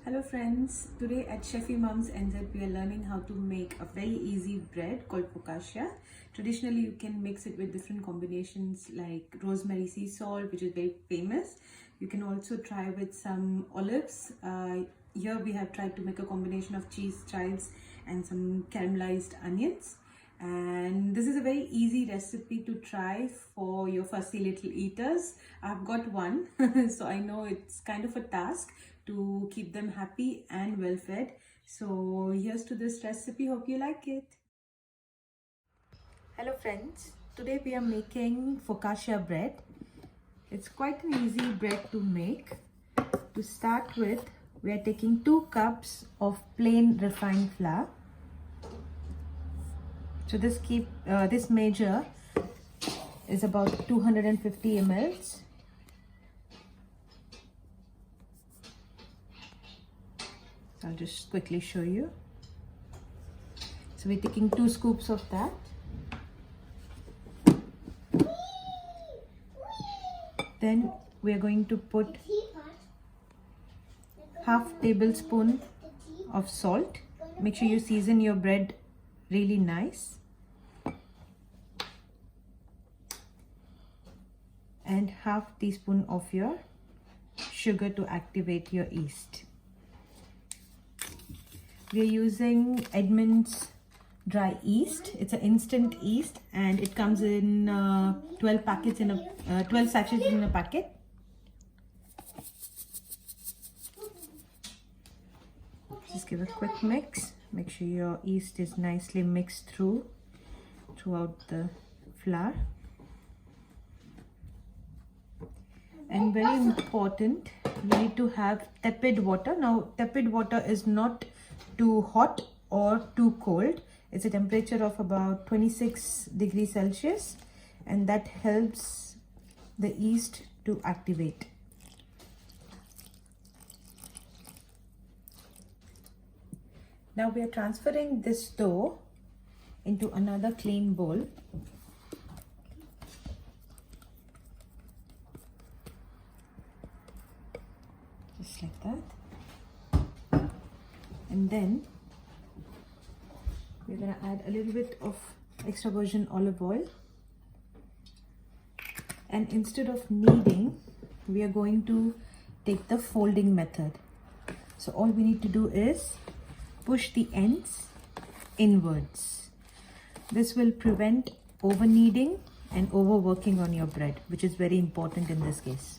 Hello friends, today at Chefy Mom's NZ we are learning how to make a very easy bread called focaccia. Traditionally you can mix it with different combinations like rosemary sea salt, which is very famous. You can also try with some olives. Here we have tried to make a combination of cheese, chives and some caramelized onions. And this is a very easy recipe to try for your fussy little eaters. I've got one so I know it's kind of a task to keep them happy and well fed. So here's to this recipe, hope you like it. Hello friends, today we are making focaccia bread. It's quite an easy bread to make. To start with, we are taking 2 cups of plain refined flour. So this measure is about 250 ml. I'll just quickly show you. So we're taking 2 scoops of that. Then we are going to put half tablespoon of salt. Make sure you season your bread really nice. And half teaspoon of your sugar to activate your yeast. We are using Edmond's dry yeast. It's an instant yeast and it comes in 12 sachets in a packet. Just give a quick mix. Make sure your yeast is nicely mixed throughout the flour. And very important, you need to have tepid water. Now tepid water is not too hot or too cold. It's a temperature of about 26 degrees Celsius and that helps the yeast to activate. Now we are transferring this dough into another clean bowl. Just like that. And then we're going to add a little bit of extra virgin olive oil. And instead of kneading, we are going to take the folding method. So all we need to do is push the ends inwards. This will prevent over kneading and overworking on your bread, which is very important in this case.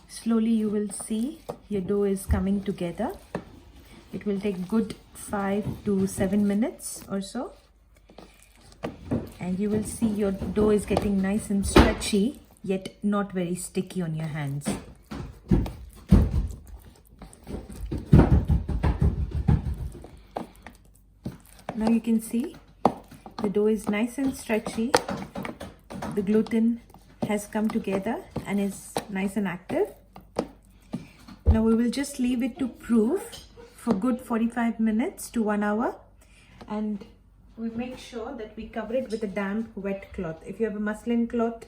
Slowly you will see your dough is coming together. It will take good 5 to 7 minutes or so. And you will see your dough is getting nice and stretchy, yet not very sticky on your hands. Now you can see the dough is nice and stretchy. The gluten has come together and is nice and active. Now we will just leave it to proof for good 45 minutes to 1 hour, and we make sure that we cover it with a damp wet cloth. If you have a muslin cloth,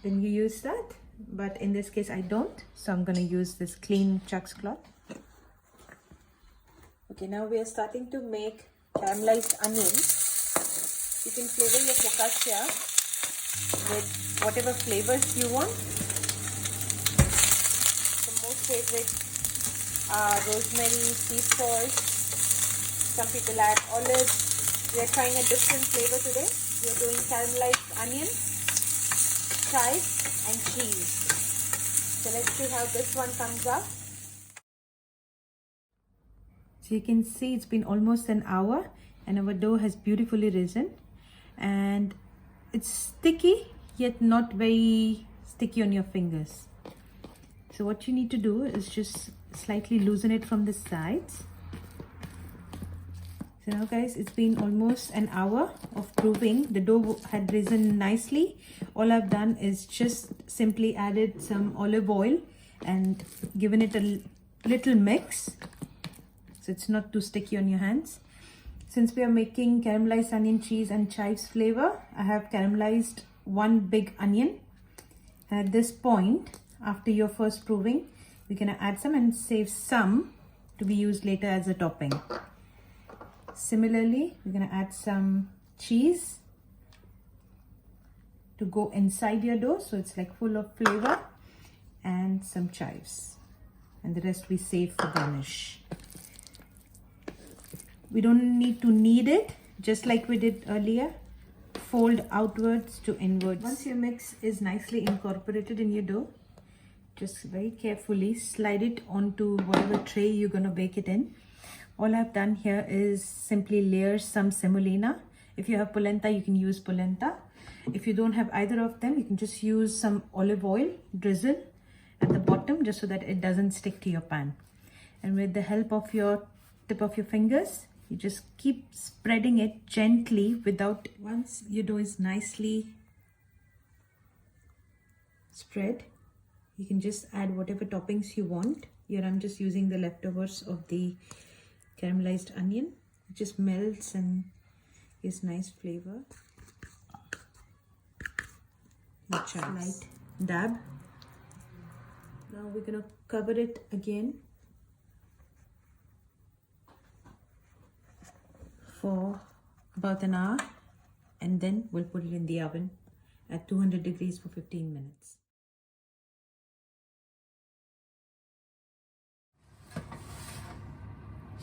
then you use that, but in this case I don't, so I'm going to use this clean chucks cloth. Okay, now we are starting to make caramelized onions. You can flavor your focaccia with whatever flavors you want. Most favorite are rosemary, sea salt. Some people add olives. We are trying a different flavor today. We are doing caramelized onions, chives and cheese. So let's see how this one comes up. So you can see it's been almost an hour and our dough has beautifully risen. And it's sticky, yet not very sticky on your fingers. So what you need to do is just slightly loosen it from the sides. So now guys, it's been almost an hour of proving. The dough had risen nicely. All I've done is just simply added some olive oil and given it a little mix, so it's not too sticky on your hands. Since we are making caramelized onion, cheese and chives flavor, I have caramelized 1 big onion At this point, after your first proving, we're gonna add some and save some to be used later as a topping. Similarly, we're gonna add some cheese to go inside your dough so it's like full of flavor, and some chives, and the rest we save for garnish. We don't need to knead it, just like we did earlier. Fold outwards to inwards. Once your mix is nicely incorporated in your dough, just very carefully slide it onto whatever tray you're going to bake it in. All I've done here is simply layer some semolina. If you have polenta, you can use polenta. If you don't have either of them, you can just use some olive oil drizzle at the bottom just so that it doesn't stick to your pan. And with the help of your tip of your fingers, you just keep spreading it gently without, once your dough is nicely spread, you can just add whatever toppings you want. Here I'm just using the leftovers of the caramelized onion. It just melts and gives nice flavor. The chives. Light dab. Now we're gonna cover it again for about an hour, and then we'll put it in the oven at 200 degrees for 15 minutes.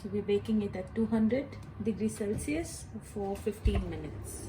So we're baking it at 200 degrees Celsius for 15 minutes.